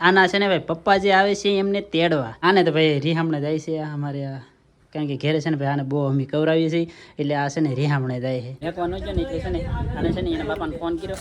આના છે ને ભાઈ પપ્પા જે આવે છે એમને તેડવા આને તો ભાઈ રીહામણે જાય છે અમારે કારણ કે ઘેરે છે ને ભાઈ આને બહુ અમી કવરાવીએ છીએ એટલે આ છે ને રીહામણે જાય છે એકવાનો છે ને એટલે છે ને આને છે ને એના બાપાને ફોન કર્યો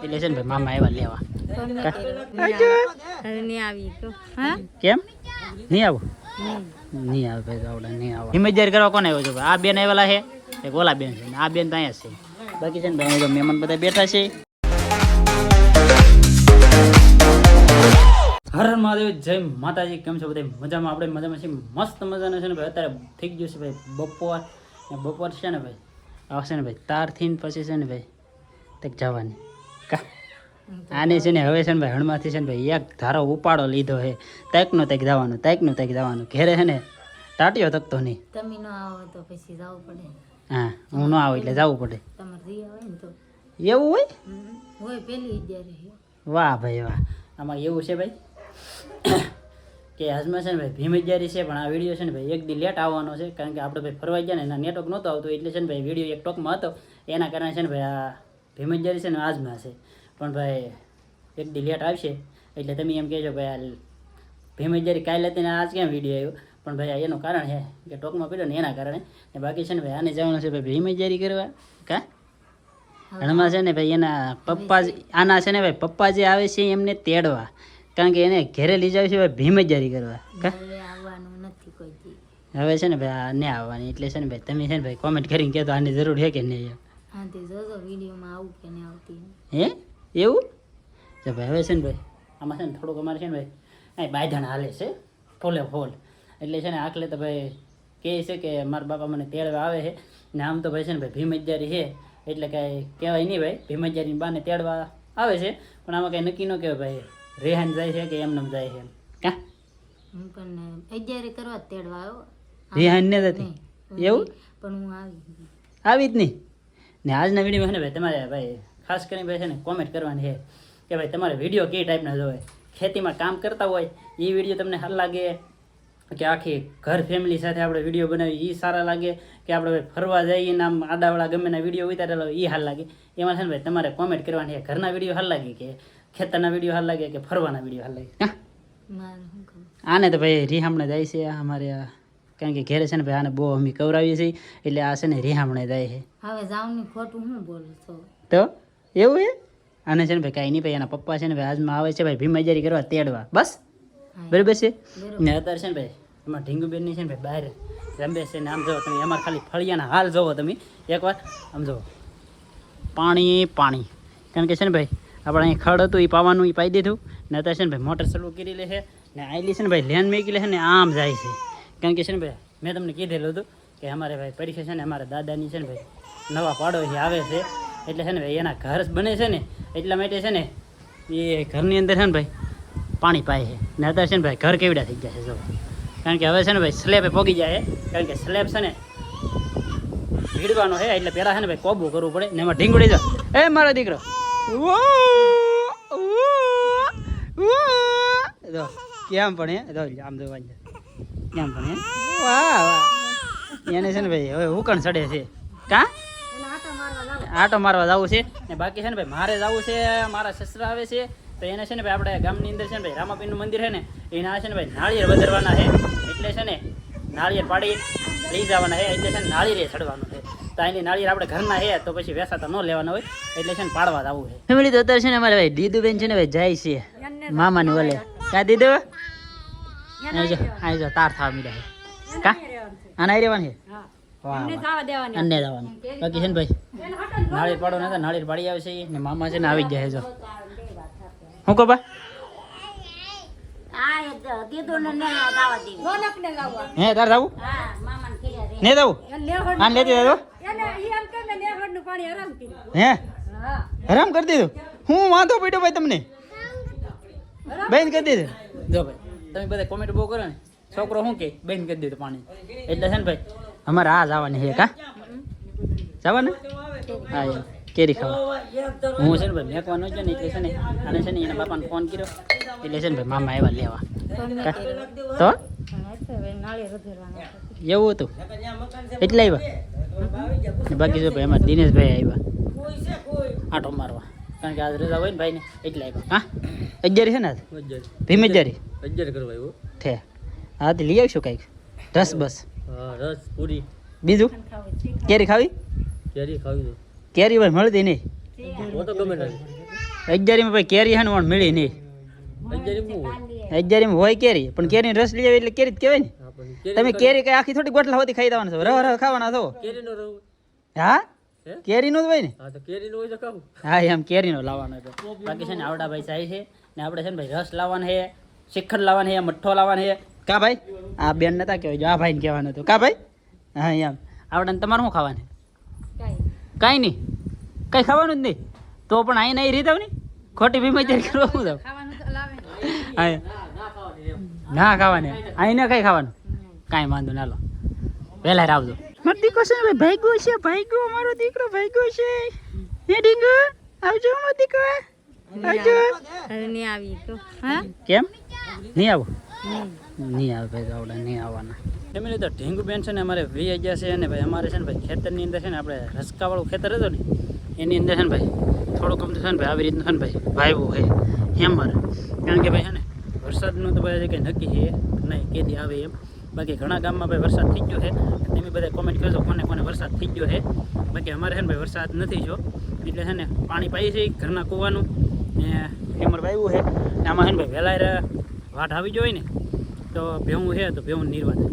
એટલે છે ને ભાઈ મામા આવ્યા લેવા કેમ નહીં આવું નહીં આવે ભાઈ આવડે નહીં આવો હિમેજારી કરવા કોને આવ્યો છો ભાઈ આ બેન આવેલા છે એક ઓલા બેન છે આ બેન તો અહીંયા છે બાકી છે ને ભાઈ મહેમાન બધા બેઠા છે હર હર મહાદેવ જય માતાજી કેમ છો બધા મજામાં આપણે મજામાં છીએ મસ્ત મજાના છે ને ભાઈ અત્યારે થઈ ગયું છે ભાઈ બપોર છે ને ભાઈ આવશે ને ભાઈ તારથી પછી છે ને ભાઈ તક જવાની કા આને છે ને હવે છે ને ભાઈ હણમાંથી છે ને ભાઈ એક ધારો ઉપાડો લીધો છે તકનો તક જવાનું ઘેરે છે ને ટાટીઓ તકતો નહીં તમે ન આવો તો પછી જવું પડે હા હું ન આવું એટલે જવું પડે તમારે રી આવે ને તો એવું હોય પેલી જ્યારે વાહ ભાઈ વાહ આમાં એવું છે ભાઈ કે આજમાં છે ને ભાઈ ભીમજારી છે પણ આ વિડીયો છે ને ભાઈ એક દી લેટ આવવાનો છે કારણ કે આપણે ભાઈ ફરવા ગયા ને એના નેટવર્ક નહોતો આવતો એટલે છે ને ભાઈ વિડીયો એક ટોકમાં હતો એના કારણે છે ને ભાઈ આ ભીમજારી છે ને આજમાં છે પણ ભાઈ એક દી લેટ આવશે એટલે તમે એમ કહેજો ભાઈ આ ભીમજારી કાલે હતી ને આજ કેમ વિડીયો આવ્યો પણ ભાઈ એનું કારણ છે કે ટોકમાં પડ્યો ને એના કારણે ને બાકી છે ને ભાઈ આને જવાનું છે ભાઈ ભીમજારી કરવા કા હણમાં છે ને ભાઈ એના પપ્પા આના છે ને ભાઈ પપ્પા જે આવે છે એમને તેડવા કારણ કે એને ઘેરે લઈ જાય છે ભાઈ ભીમજારી કરવા આવવાનું નથી કોઈ દી હવે છે ને ભાઈ આ નહીં આવવાની એટલે છે ને ભાઈ તમે છે ને ભાઈ કોમેન્ટ કરીને કહેતો આની જરૂર છે કે નહીં હા તે જોજો વિડીયોમાં આવું કે નહીં આવતી હે એવું તો ભાઈ હવે છે ને ભાઈ આમાં છે ને થોડુંક અમારે છે ને ભાઈ અહીં બાયધાણ હાલે છે ફોલે ફોલ એટલે છે ને આખલે તો ભાઈ કહે છે કે મારા બાપા મને તેડવા આવે છે ને આમ તો ભાઈ છે ને ભાઈ ભીમજારી છે એટલે કાંઈ કહેવાય નહીં ભાઈ ભીમજારીની બાને તેડવા આવે છે પણ આમાં કાંઈ નક્કી ન કહેવાય ભાઈ રેહાન જાય છે કે એમને જાય છે કા હું પણ અગિયારે કરવા તેડવા આવ્યો રેહાન ને જતી એવું પણ હું આવી જ નહીં ને આજના વિડીયોમાં છે ને ભાઈ તમારે ભાઈ ખાસ કરીને ભાઈ છે ને કોમેન્ટ કરવાની છે કે ભાઈ તમારે વિડીયો કઈ ટાઈપના જોવે ખેતીમાં કામ કરતા હોય એ વિડીયો તમને સારા લાગે કે આખી ઘર ફેમિલી સાથે આપણે વિડીયો બનાવી એ સારા લાગે કે આપણે ભાઈ ફરવા જઈએ ને આમ આડાવાળા ગમેના વિડીયો ઉતારેલો એ સારા લાગે એમાં છે ને ભાઈ તમારે કોમેન્ટ કરવાની છે ઘરના વિડીયો સારા લાગે કે ખેતરના વિડીયો સારા લાગે કે ફરવાના વિડીયો સારા લાગે આને તો ભાઈ રીહામણે જાય છે અમારે કારણ કે ઘેરે છે ને ભાઈ આને બહુ અમી કવરાવીએ છીએ એટલે આ છે ને રીહામણે જાય છે હવે જાવની ખોટું હું બોલું છું તો એવું છે આને છે ને ભાઈ કાંઈ નહીં ભાઈ એના પપ્પા છે ને ભાઈ આજમાં આવે છે ભાઈ ભીમજારી કરવા તેડવા બસ બરાબર છે ને અત્યારે છે ને ભાઈ એમાં ઢીંગુબેનની છે ને ભાઈ બહાર રમે છે ને આમ જુઓ તમે અમારે ખાલી ફળિયાના હાલ જોવો તમે એકવાર આમ જુઓ પાણી કારણ કે છે ને ભાઈ આપણે અહીં ખડ હતું એ પાવાનું એ પાઈ દીધું ને અત્યારે છે ને ભાઈ મોટર ચાલુ કરી લે છે ને આયલી છે ને ભાઈ લેન મેકી લે છે ને આમ જાય છે કારણ કે છે ને ભાઈ મેં તમને કીધેલું હતું કે અમારે ભાઈ પરીક્ષા છે ને અમારા દાદાની છે ને ભાઈ નવા પાડોશી આવે છે એટલે છે ને ભાઈ એના ઘર બને છે ને એટલા માટે છે ને એ ઘરની અંદર છે ને ભાઈ પાણી પાય છે ને અત્યારે છે ને ભાઈ ઘર કેવડા થઈ ગયા છે જો કારણ કે હવે છે ને ભાઈ સ્લેબે પોગી જાય કારણ કે સ્લેબ છે ને ભીડવાનો છે એટલે પહેલાં છે ને ભાઈ કોબું કરવું પડે ને એમાં ઢીંગુડી જો એ મારો દીકરો જો કેમ પણ હે જો આમ જોવા કેમ પણ હે વાહ વાહ એને છે ને ભાઈ હવે ઉકણ ચડે છે કા આટો મારવા જવું છે ને બાકી છે ને ભાઈ મારે જવું છે મારા સસરા આવે છે તો એને છે ને ભાઈ આપણે ગામની અંદર છે ને ભાઈ રામાપીરનું મંદિર છે ને એના છે ને ભાઈ નાળિયેર વધારવાના છે એટલે છે ને નાળિયેર પાડી લઈ જવાના છે એટલે છે ને નાળિયેર ચડવાનું છે તો એની નાળિયેર આપણે ઘરના છે તો પછી વેસાતા ન લેવાના હોય એટલે છે ને પાડવા જવું છે ફેમિલી તો અત્યારે છે ને અમારે ભાઈ દીદુબેન છે ને ભાઈ જાય છે મામાનું ઓલે કા દીદુ આ જો તાર થવા મીડા છે કા આના રહેવાનું છે અન્ને જવાનું બાકી છે ને ભાઈ નાળિયેર પાડો ને નાળિયેર પાડી આવે છે ને મામા છે ને આવી જ જાય જો હું કહો બા હે તાર જવું ને જવું હા લેતી જજો હે હરામ કરી દીધું હું વાંધો પડ્યો ભાઈ તમને બંધ કરી દીધું જો ભાઈ તમે બધા કોમેન્ટ બહુ કરો ને છોકરો શું કે બંધ કરી દીધું પાણી એટલે છે ને ભાઈ અમારે આ જવાની છે કા જવાને હા યાર કેરી ખાવા હું છે ને ભાઈ મેકવાનો છે ને એટલે છે ને આને છે ને એના બાપાને ફોન કર્યો એટલે છે ને ભાઈ મામા આવ્યા લેવા તો એવું હતું એટલે આવ્યા બાકી જો ભાઈ એમાં દિનેશભાઈ આવ્યા આટો મારવા કારણ કે આજ રજા હોય ને ભાઈને એટલે આવ્યો. હા 11 છે ને આજ ભીમ 11 કરવા આવ્યો. છે. હા તો લઈ આવીશું કંઈક રસ બસ. હા રસ પૂરી બીજું કેરી ખાવી? કેરી ખાવી તો કેરી ભાઈ મળતી નહીં. હું તો ગમે ના 11 માં ભાઈ કેરી હે ને પણ મળી નહીં. 11 હોય કેરી પણ કેરી રસ લઈ આવી એટલે કેરી જ કહેવાય ને. તમે કેરી કઈ આખી થોડી ગોટલા હોતી ખાઈ દેવાના છો, રહ રહ ખાવાના છો. કેરીનો રહું. હા કેરીનો જ હોય ને. હા તો કેરીનો હોય તો ખાવું. હા એમ કેરીનો લાવવાનો હતો. બાકી છે ને આવડા ભાઈ ચાય છે ને આપણે છે ને ભાઈ રસ લાવવાનો છે, શિખર લાવવાનો છે, મઠ્ઠો લાવવાનો છે. કા ભાઈ આ બેન નતા કહેવાય, જો આ ભાઈને કહેવાનું હતું. કા ભાઈ હા એમ આવડાને તમારે શું ખાવાનું? કાંઈ નહીં, કાંઈ ખાવાનું જ નહીં. તો પણ અહીં નહીં રીત ને ખોટી બીમારી કરવા શું જાવ? હા ના ખાવાની અહીં ને કઈ ખાવાનું કાંઈ વાંધો ના લો વહેલા આવજો. મારો દીકરો છે ને ભાઈ ભાગ્યો છે, ભાગ્યો મારો દીકરો ભાગ્યો છે. હે ડીંગુ આવજો મારો દીકરો આવજો. નહીં આવી તો હા કેમ નહીં આવો? નહીં આવે ભાઈ આવડે નહીં આવવાના. ફેમિલી તો ઢીંગુ બેન છે ને અમારે વી ગયા છે અને ભાઈ અમારે છે ને ભાઈ ખેતરની અંદર છે ને આપણે રસકાવાળું ખેતર હતું ને એની અંદર છે ને ભાઈ થોડુંક અમથું છે ને ભાઈ આવી રીતનું છે ને ભાઈ વાવ્યું છે હેમર. કારણ કે ભાઈ છે ને વરસાદનું તો ભાઈ કંઈ નક્કી છે નહીં કેદી આવે એમ. બાકી ઘણા ગામમાં ભાઈ વરસાદ થઈ ગયો છે, તમે બધા કોમેન્ટ કરજો કોને કોને વરસાદ થઈ ગયો છે. બાકી અમારે છે ને ભાઈ વરસાદ નથી જો એટલે છે ને પાણી પાઈ છે ઘરના કૂવાનું ને હેમર વાવ્યું છે ને આમાં છે ને ભાઈ વહેલા વાટ આવી ગયો હોય ને તો ભેવું છે તો ભેવું નિર્વા થાય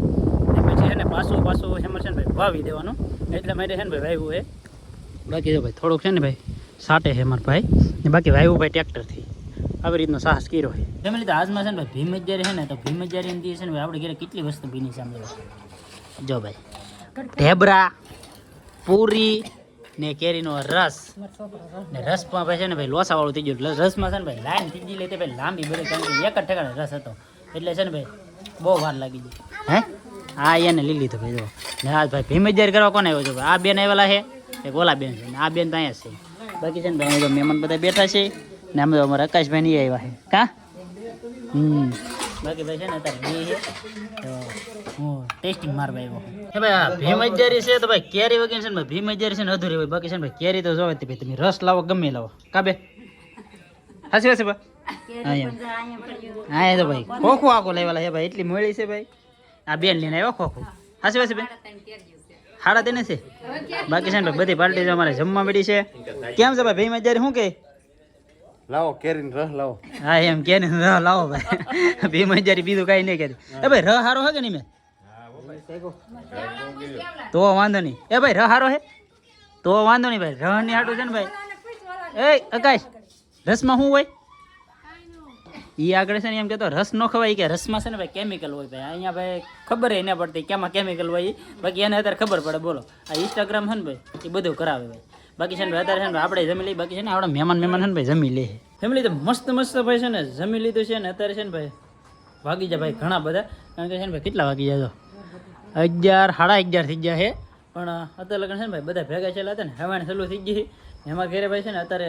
ને પછી છે ને પાછું હેમર છે ને ભાઈ વાવી દેવાનું એટલે મારે છે ને ભાઈ વાવ્યું છે. બાકી જો ભાઈ થોડુંક છે ને ભાઈ સાટે છે મારા ભાઈ ને બાકી વાવ્યું ભાઈ ટ્રેક્ટરથી આવી રીતનો સાહસ કર્યો છે. ફેમિલી તો આજમાં છે ને ભાઈ ભીમ જ્યારે છે ને તો ભીમ જ્યારે એમ છે ને ભાઈ આપણે ઘરે કેટલી વસ્તુ ભીની સામે જો ભાઈ ઢેબરા પૂરી ને કેરીનો રસ ને રસમાં ભાઈ છે ને ભાઈ લોસાવાળું થઈ ગયું. રસમાં છે ને ભાઈ લાઈન થઈ ગઈ લેતી ભાઈ લાંબી બધી કારણ કે એક જ ઠેકાણે રસ હતો એટલે છે ને ભાઈ બહુ વાર લાગી ગઈ. હે હા એને લઈ લીધું ભાઈ જો ને આ ભાઈ ભીમ જ્યારે કરવા કોને આવ્યો છે ભાઈ આ બેન આવેલા છે એક ઓલા બેન છે ને આ બેન તો અહીંયા છે. બાકી છે ને ભાઈ તો મહેમાન બધા બેઠા છે ને અમે તો અમારા આકાશભાઈ નહીં આવ્યા છે કા બાકી ભાઈ છે ને અત્યારે બે છે તો હું ટેસ્ટિંગ મારવા આવ્યો કે ભાઈ આ ભીમ અજારી છે તો ભાઈ કેરી વગેરે છે ને ભાઈ ભીમ અજારી છે ને અધૂરી હોય. બાકી છે ને ભાઈ કેરી તો જોવે ભાઈ તમે રસ લાવો ગમે લાવો કા બે હાસી વાસી બા હા એ તો ભાઈ ખોખું આખું લાવેલા છે ભાઈ એટલી મળી છે ભાઈ આ બેન લઈને આવ્યો ખોખું હાસી વાસી બેન હાડા તેને છે. બાકી છે ને ભાઈ બધી પાર્ટી અમારે જમવા મળી છે. કેમ છે ભાઈ ભીમ અજારી શું કે લાવો કેરીનો રસ લાવો. હા એમ કે ને રહ લાવો ભાઈ ભીમ અજારી બીજું કાંઈ નહીં કરી. એ ભાઈ રહ હારો હે કે નહીં મેં તો વાંધો નહીં. એ ભાઈ રહ હારો હે તો વાંધો નહીં ભાઈ રહ ની હાટું છે ને ભાઈ એ આકાશ રસમાં શું હોય એ આગળ છે ને એમ કહેતો રસ ન ખવાય કે રસમાં છે ને ભાઈ કેમિકલ હોય ભાઈ અહીંયા ભાઈ ખબર એ ના પડતી કેમાં કેમિકલ હોય બાકી એને અત્યારે ખબર પડે. બોલો આ ઇન્સ્ટાગ્રામ છે ને ભાઈ એ બધું કરાવે ભાઈ. બાકી છે ને અત્યારે છે ને આપણે જમી લઈએ. બાકી છે ને આપણા મહેમાન છે ને ભાઈ જમી લે ફેમિલી તો મસ્ત ભાઈ છે ને જમી લીધું છે ને અત્યારે છે ને ભાઈ વાગી જાય ભાઈ ઘણા બધા કારણ કે છે ને ભાઈ કેટલા વાગી જાય તો 11 સાડા 11 થઈ ગયા છે પણ અત્યારે લગન છે ને ભાઈ બધા ભેગા છેલ્લા હતા ને હવાને ચાલુ થઈ ગઈ એમાં ઘરે ભાઈ છે ને અત્યારે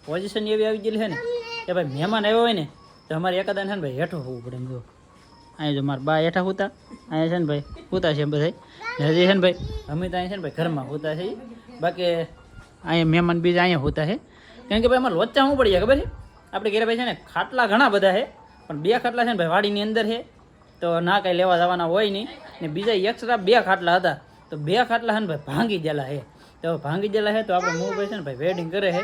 પોઝિશન એવી આવી ગયેલી છે ને કે ભાઈ મહેમાન આવ્યો હોય ને તો અમારે એકાદા છે ને ભાઈ હેઠું હોવું પડે એમ જો અહીંયા જો મારા બા હેઠા હોતા અહીંયા છે ને ભાઈ હોતા છે બધા હજી છે ને ભાઈ અમે તો અહીંયા છે ને ભાઈ ઘરમાં હોતા છે. બાકી અહીંયા મહેમાન બીજા અહીંયા હોતા છે કારણ કે ભાઈ અમારે લોચા શું પડી જાય ખબર છે આપણે ઘરે ભાઈ છે ને ખાટલા ઘણા બધા છે પણ 2 ખાટલા છે ને ભાઈ વાડીની અંદર છે તો ના કાંઈ લેવા જવાના હોય નહીં ને બીજા એક્સ્ટ્રા 2 ખાટલા હતા તો 2 ખાટલા છે ને ભાઈ ભાંગી ગયેલા છે. તો ભાંગી ગયેલા છે તો આપણે મૂળ ભાઈ છે ને ભાઈ વેડિંગ કરે છે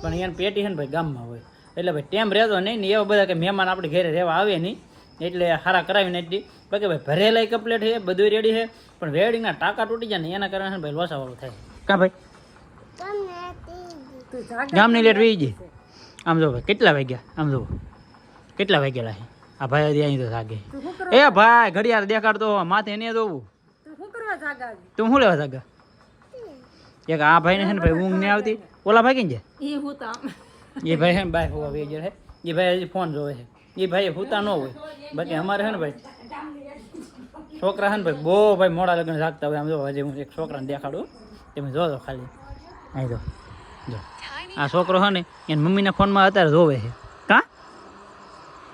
પણ અહીંયા પેટી છે ને ભાઈ ગામમાં હોય એટલે ભાઈ ટેમ રહેતો નહીં ને એવા બધા કે મહેમાન આપણે ઘરે રહેવા આવે નહીં એટલે હારા કરાવીને એટલી. બાકી ભાઈ ભરેલા કમ્પ્લેટ છે બધું રેડી છે પણ વેડિંગના ટાંકા તૂટી જાય ને એના કારણે ભાઈ લોસાવાળું થાય કા ભાઈ ગામની લેટ વી ગઈ. આમ જો ભાઈ કેટલા વાગ્યા આમ જો કેટલા વાગ્યા છે આ ભાઈ હજી અહીં તો જાગે. એ ભાઈ ઘડિયાળ દેખાડતો માથે એને જોવું તું શું લેવા જાગા એક આ ભાઈને છે ને ભાઈ ઊંઘ નહીં આવતી ઓલા ભાઈ કઈ જાય એ ભાઈ છે ને ભાઈ હોવા વેજર છે એ ભાઈ હજી ફોન જોવે છે એ ભાઈ હુતા ન હોય. બાકી અમારે છે ને ભાઈ છોકરા છે ને ભાઈ બહુ ભાઈ મોડા લગ્ન જાગતા હોય. આમ જો હજી હું એક છોકરાને દેખાડું તમે જોજો ખાલી અહીં જો આ છોકરો છે ને એના મમ્મીના ફોનમાં અત્યારે જોવે છે કા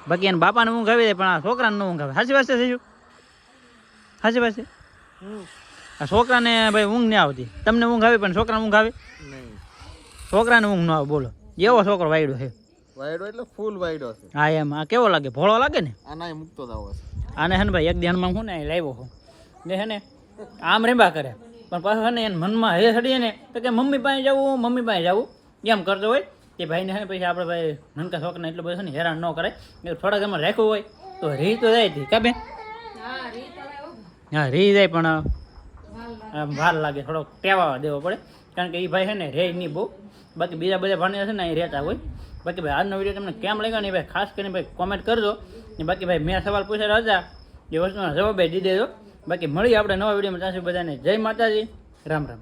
બાકી એના બાપાને ઊંઘ આવી જાય પણ આ છોકરાને ઊંઘ આવે. સાચી વાત છે થયું સાચી વાત છે. આ છોકરાને ભાઈ ઊંઘ નહીં આવતી તમને ઊંઘ આવે પણ છોકરાને ઊંઘ આવે છોકરાને ઊંઘ ન આવે બોલો એવો છોકરો વાયડો છે વાયડો એટલે ફૂલ વાયડો છે. હા એમ આ કેવો લાગે ભોળો લાગે ને આના મૂકતો જ આવો છે. આને હે ને ભાઈ એક ધ્યાનમાં હું ને અહીં લાવ્યો છું ને હે ને આમ રેબા કરે પણ પાછું હે ને એને મનમાં હે સડીએ ને તો કે મમ્મી પાસે જવું એમ કરતો હોય કે ભાઈને હે ને પછી આપણે ભાઈ નનકા છોકરાને એટલું બધું છે ને હેરાન ન કરે થોડાક એમાં રાખ્યું હોય તો રી તો જાય હતી કાબે હા રી જાય પણ વાર લાગે થોડોક ટેવા દેવો પડે કારણ કે એ ભાઈ છે ને રે નહીં બહુ બાકી બીજા બધા ભાણિયા છે ને એ રહેતા હોય બાકી ભાઈ આજનો વિડીયો તમને કેમ લાગ્યો ને ભાઈ ખાસ કરીને ભાઈ કોમેન્ટ કરજો ને બાકી ભાઈ મેં સવાલ પૂછેલા હતા એ વસ્તુના જવાબ દીધો બાકી મળીએ આપણે નવા વિડીયોમાં ત્યાં સુધી બધાને જય માતાજી રામ રામ.